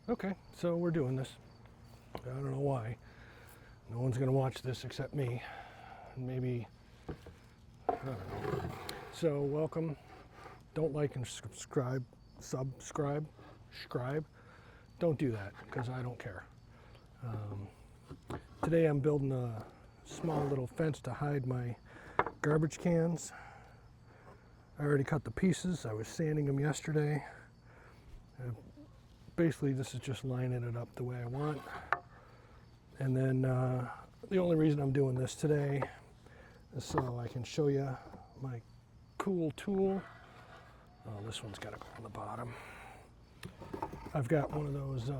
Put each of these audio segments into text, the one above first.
Okay, so we're doing this. I don't know why. No one's going to watch this except me. And maybe, I don't know. So welcome. Don't like and subscribe. Don't do that because I don't care. Today I'm building a small little fence to hide my garbage cans. I already cut the pieces. I was sanding them yesterday. Basically, this is just lining it up the way I want. And then the only reason I'm doing this today is so I can show you my cool tool. Oh, this one's got to go on the bottom. I've got one of those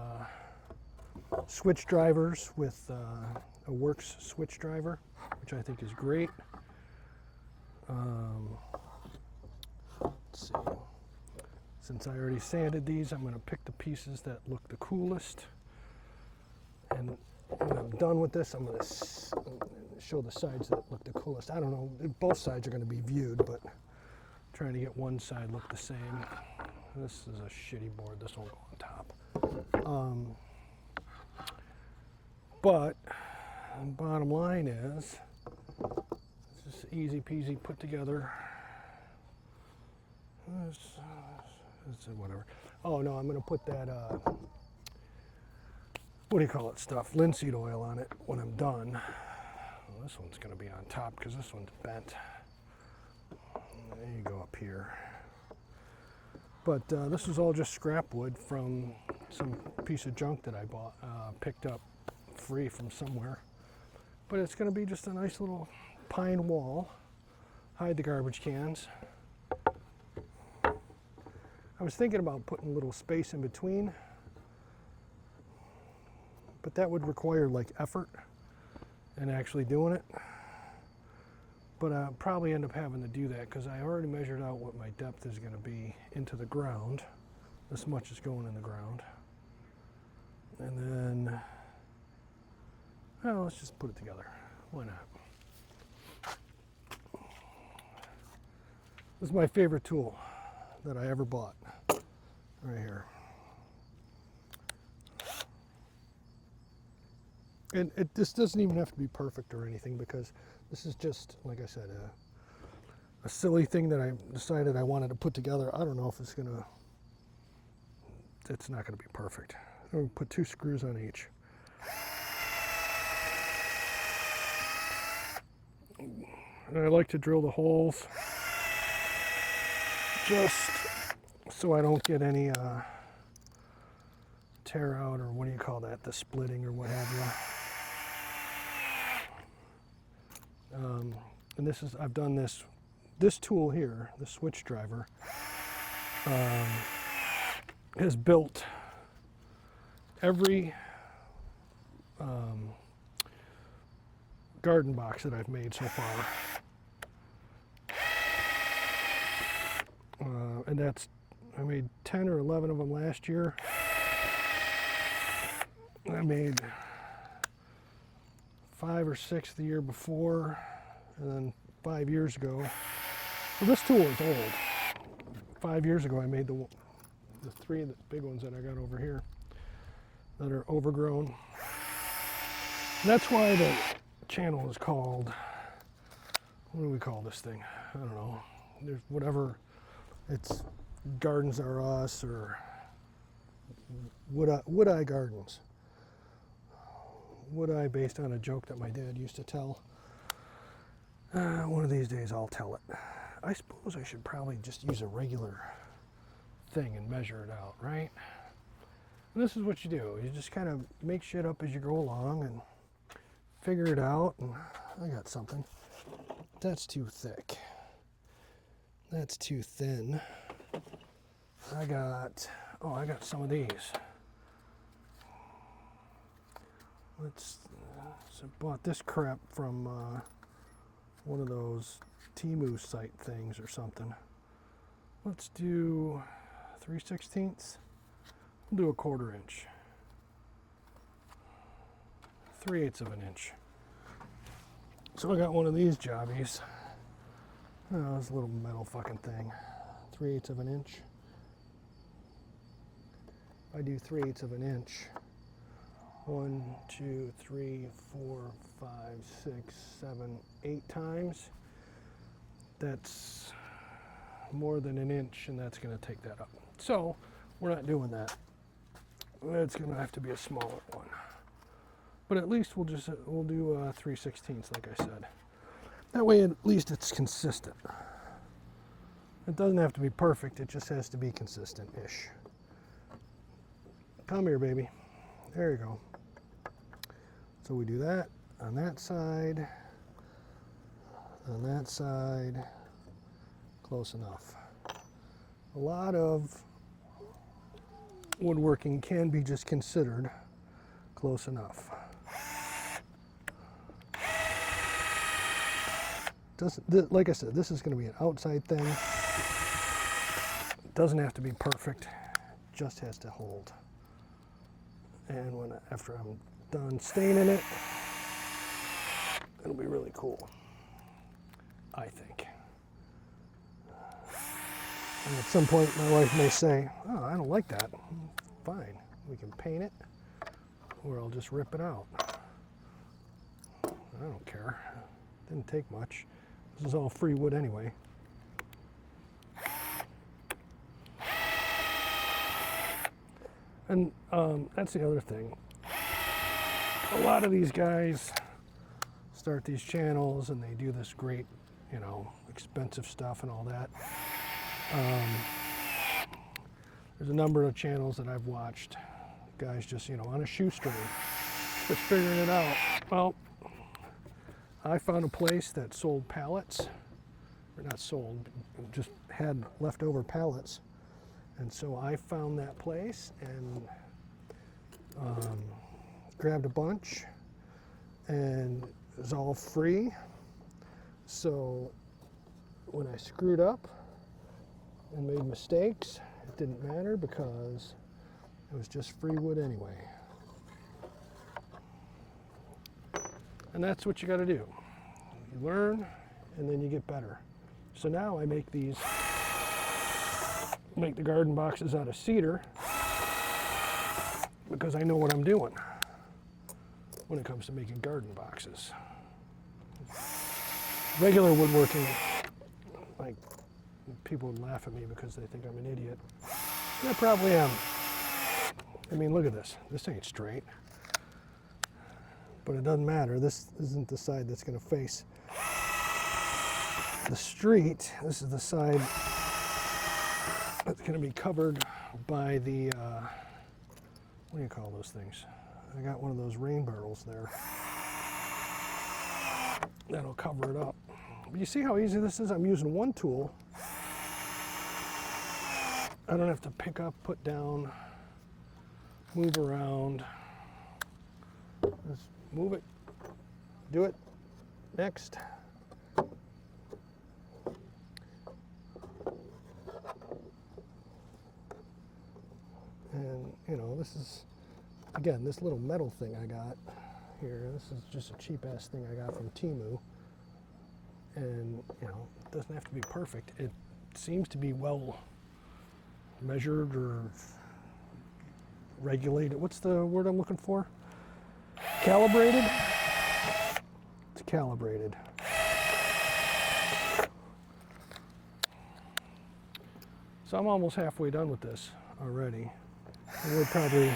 switch drivers with a Worx Switchdriver, which I think is great. Let's see. Since I already sanded these, I'm going to pick the pieces that look the coolest. And when I'm done with this, I'm going to show the sides that look the coolest. I don't know, both sides are going to be viewed, but I'm trying to get one side look the same. This is a shitty board. This won't go on top. But the bottom line is, it's just easy peasy put together. Whatever. Oh no, I'm going to put that, what do you call it stuff, linseed oil on it when I'm done. Well, this one's going to be on top because this one's bent. There you go up here. But this is all just scrap wood from some piece of junk that I bought, picked up free from somewhere. But it's going to be just a nice little pine wall. Hide the garbage cans. I was thinking about putting a little space in between, but that would require like effort in actually doing it. But I'll probably end up having to do that because I already measured out what my depth is going to be into the ground. This much is going in the ground. And then, well, let's just put it together. Why not? This is my favorite tool that I ever bought, right here. And this doesn't even have to be perfect or anything because this is just, like I said, a silly thing that I decided I wanted to put together. I don't know if it's not gonna be perfect. I'm gonna put 2 screws on each. And I like to drill the holes just so I don't get any tear out, or what do you call that, the splitting or what have you. And this is, I've done this tool here, the switch driver, has built every garden box that I've made so far. And I made 10 or 11 of them last year. I made 5 or 6 the year before, and then 5 years ago. So this tool is old. 5 years ago I made the 3 of the big ones that I got over here that are overgrown. And that's why the channel is called, what do we call this thing? I don't know. There's whatever. It's Gardens Are Us or Wood Eye Gardens. Wood Eye based on a joke that my dad used to tell. One of these days I'll tell it. I suppose I should probably just use a regular thing and measure it out, right? And this is what you do. You just kind of make shit up as you go along and figure it out. And I got something. That's too thick. That's too thin. I got some of these. So I bought this crap from one of those Temu site things or something. Let's do 3/16. We'll do a 1/4 inch. 3/8 of an inch. So I got one of these jobbies. Oh, this little metal fucking thing. 3/8 of an inch. I do 3/8 of an inch, 1, 2, 3, 4, 5, 6, 7, 8 times, that's more than an inch, and that's going to take that up. So we're not doing that. It's going to have to be a smaller one. But at least we'll do 3/16, like I said. That way at least it's consistent. It doesn't have to be perfect, it just has to be consistent-ish. Come here, baby. There you go. So we do that on that side, close enough. A lot of woodworking can be just considered close enough. Like I said, this is going to be an outside thing. It doesn't have to be perfect, just has to hold. And after I'm done staining it, it'll be really cool, I think. And at some point my wife may say, oh, I don't like that. Fine, we can paint it, or I'll just rip it out. I don't care. Didn't take much. This is all free wood anyway. And that's the other thing. A lot of these guys start these channels and they do this great, you know, expensive stuff and all that. There's a number of channels that I've watched. Guys just, you know, on a shoestring, just figuring it out. Well, I found a place that sold pallets, or not sold, just had leftover pallets. And so I found that place and grabbed a bunch, and it was all free. So when I screwed up and made mistakes, it didn't matter because it was just free wood anyway. And that's what you got to do. You learn and then you get better. So now I make the garden boxes out of cedar because I know what I'm doing when it comes to making garden boxes. Regular woodworking, like, people would laugh at me because they think I'm an idiot. I probably am. I mean, look at this. This ain't straight. But it doesn't matter. This isn't the side that's going to face the street. This is the side that's going to be covered by the, what do you call those things? I got one of those rain barrels there. That'll cover it up. But you see how easy this is? I'm using one tool. I don't have to pick up, put down, move around. Just move it, do it, next. And, you know, this is, again, this little metal thing I got here, this is just a cheap ass thing I got from Temu. And, you know, it doesn't have to be perfect. It seems to be well measured or regulated. What's the word I'm looking for? Calibrated? It's calibrated. So I'm almost halfway done with this already. And we're probably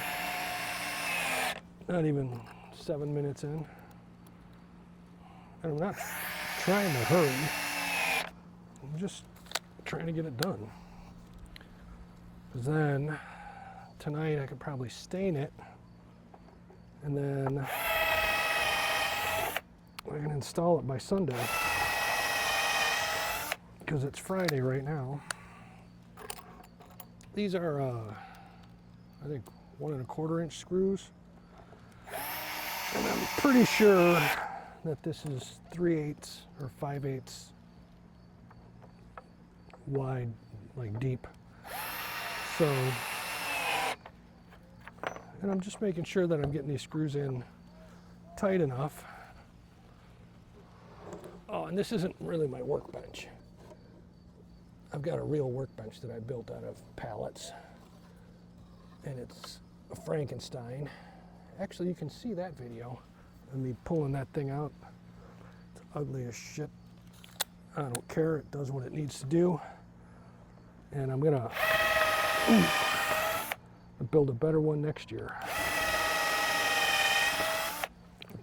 not even 7 minutes in. And I'm not trying to hurry. I'm just trying to get it done. Then tonight I could probably stain it, and then I can install it by Sunday because it's Friday right now. These are I think 1 1/4 inch screws, and I'm pretty sure that this is 3/8 or 5/8 wide, like deep. So, and I'm just making sure that I'm getting these screws in tight enough. Oh, and this isn't really my workbench. I've got a real workbench that I built out of pallets. and it's a Frankenstein. Actually, you can see that video of me pulling that thing out. It's ugly as shit. I don't care, it does what it needs to do. And I'm gonna build a better one next year.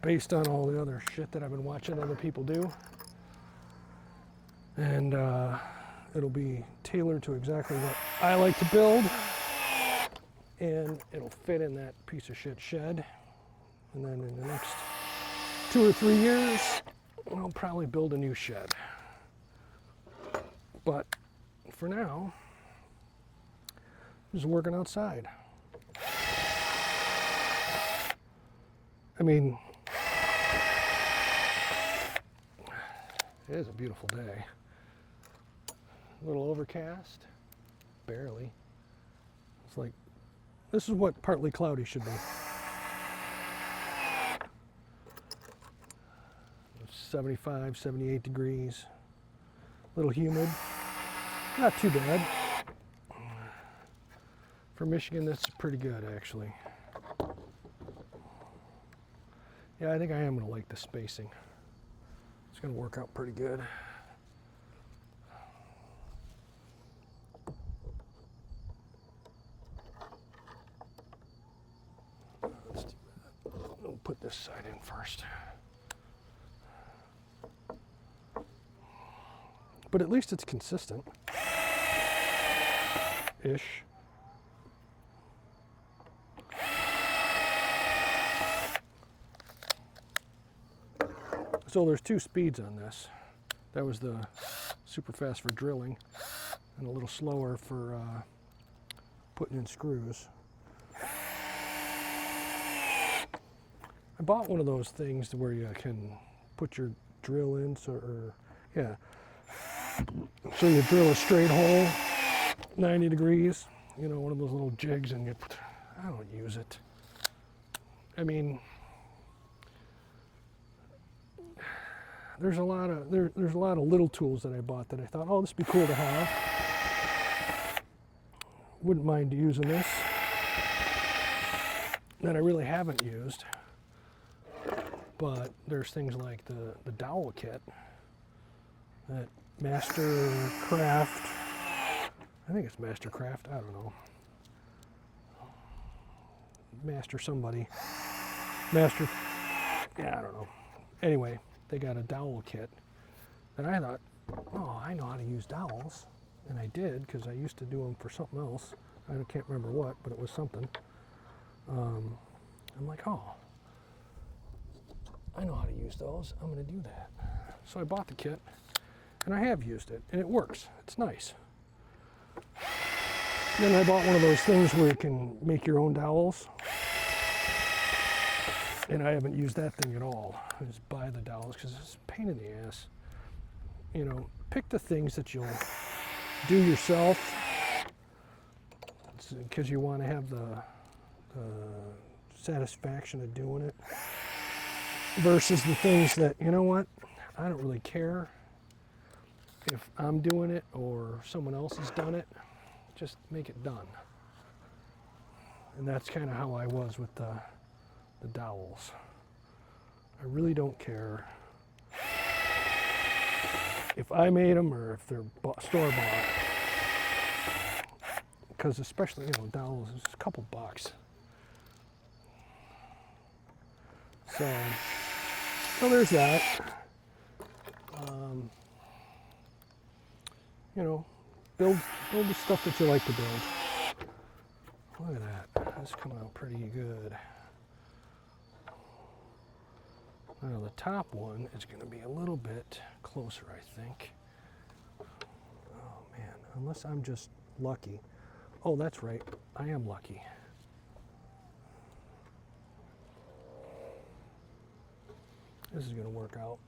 Based on all the other shit that I've been watching other people do. And it'll be tailored to exactly what I like to build. And it'll fit in that piece of shit shed. And then in the next 2 or 3 years, I'll probably build a new shed. But for now, I'm just working outside. I mean, it is a beautiful day. A little overcast, barely. It's like, this is what partly cloudy should be. 75, 78 degrees. A little humid. Not too bad. For Michigan, that's pretty good, actually. Yeah, I think I am going to like the spacing. It's going to work out pretty good. Let's do that. We'll put this side in first. But at least it's consistent. Ish. So there's 2 speeds on this. That was the super fast for drilling and a little slower for putting in screws. I bought one of those things where you can put your drill in, so you drill a straight hole, 90 degrees, you know, one of those little jigs, and I don't use it. I mean, there's a lot of little tools that I bought that I thought, oh, this would be cool to have. Wouldn't mind using this. That I really haven't used. But there's things like the dowel kit that Mastercraft, I think it's Mastercraft, I don't know. Yeah, I don't know. Anyway, they got a dowel kit. And I thought, oh, I know how to use dowels. And I did, because I used to do them for something else. I can't remember what, but it was something. I'm like, oh, I know how to use those. I'm going to do that. So I bought the kit, and I have used it, and it works. It's nice. Then I bought one of those things where you can make your own dowels. And I haven't used that thing at all. I just buy the dowels because it's a pain in the ass. You know, pick the things that you'll do yourself because you want to have the satisfaction of doing it versus the things that, you know what, I don't really care if I'm doing it or someone else has done it. Just make it done. And that's kind of how I was with the dowels. I really don't care if I made them or if they're store-bought. Because especially, you know, dowels is a couple bucks. So there's that. You know, build the stuff that you like to build. Look at that. That's coming out pretty good. Now the top one is going to be a little bit closer, I think. Oh man, unless I'm just lucky. Oh, that's right, I am lucky. This is going to work out.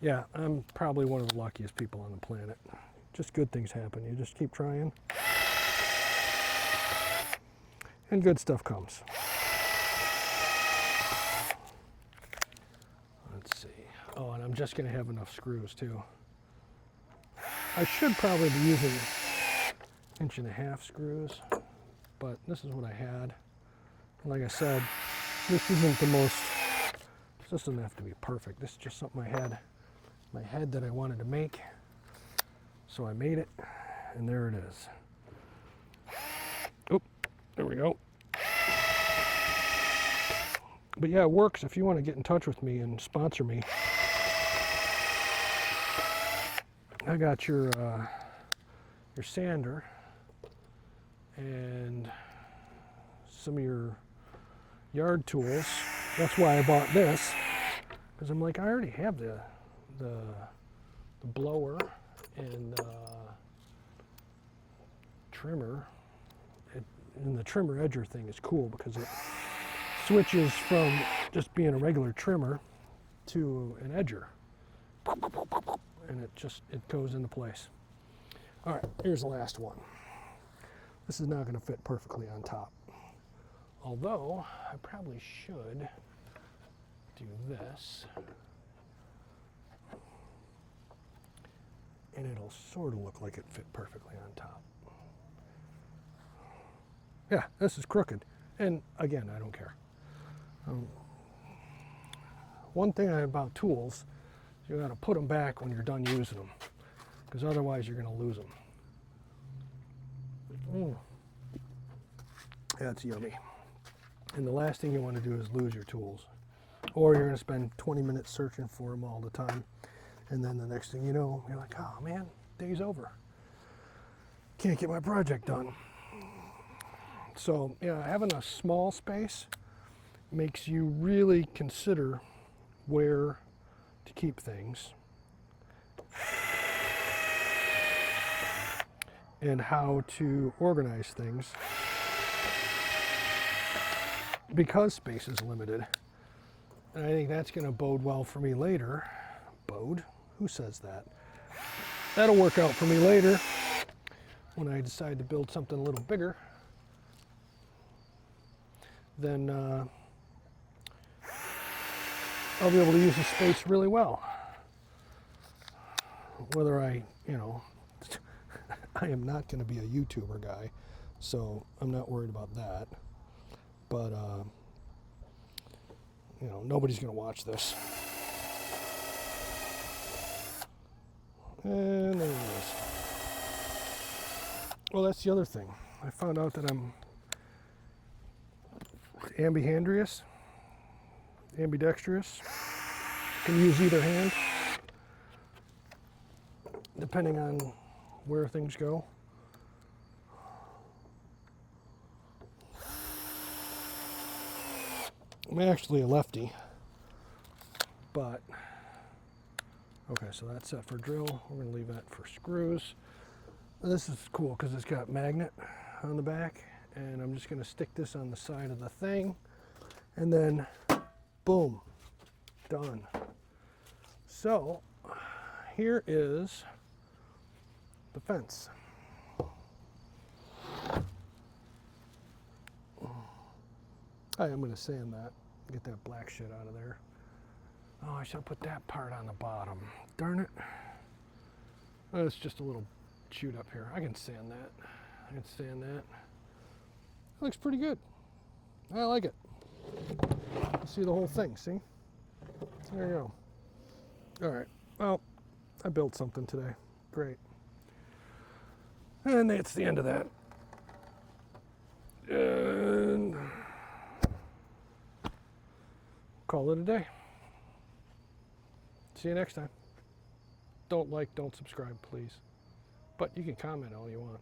Yeah, I'm probably one of the luckiest people on the planet. Just good things happen. You just keep trying. And good stuff comes. Let's see. Oh, and I'm just going to have enough screws too. I should probably be using 1.5" screws, but this is what I had. Like I said, this isn't the most, this doesn't have to be perfect. This is just something I had in my head that I wanted to make. So I made it, and there it is. Oop, there we go. But yeah, it works. If you want to get in touch with me and sponsor me, I got your sander and some of your yard tools. That's why I bought this, because I'm like, I already have the blower and trimmer. And the trimmer edger thing is cool because it switches from just being a regular trimmer to an edger, and it goes into place. All right, here's the last one. This is not going to fit perfectly on top, although I probably should do this, and it'll sort of look like it fit perfectly on top. Yeah, this is crooked, and again, I don't care. One thing about tools, you got to put them back when you're done using them, because otherwise you're going to lose them. That's yummy. And the last thing you want to do is lose your tools, or you're going to spend 20 minutes searching for them all the time, and then the next thing you know, you're like, oh man, day's over. Can't get my project done. So yeah, having a small space makes you really consider where to keep things and how to organize things, because space is limited. And I think that's going to bode well for me later. Bode? Who says that? That'll work out for me later when I decide to build something a little bigger. Then I'll be able to use the space really well. Whether I am not going to be a YouTuber guy, so I'm not worried about that. But, nobody's going to watch this. And there it is. Well, that's the other thing. I found out that I'm ambidextrous. Can use either hand, depending on where things go. I'm actually a lefty, but okay, so that's set for drill. We're going to leave that for screws. This is cool because it's got magnet on the back, and I'm just going to stick this on the side of the thing, and then boom, done. So here is the fence. I'm going to sand that, get that black shit out of there. Oh, I should have put that part on the bottom. Darn it. Oh, it's just a little chewed up here. I can sand that. It looks pretty good. I like it. You see the whole thing, see? There you go. All right, well, I built something today. Great. And that's the end of that. And call it a day. See you next time. Don't like, don't subscribe, please. But you can comment all you want.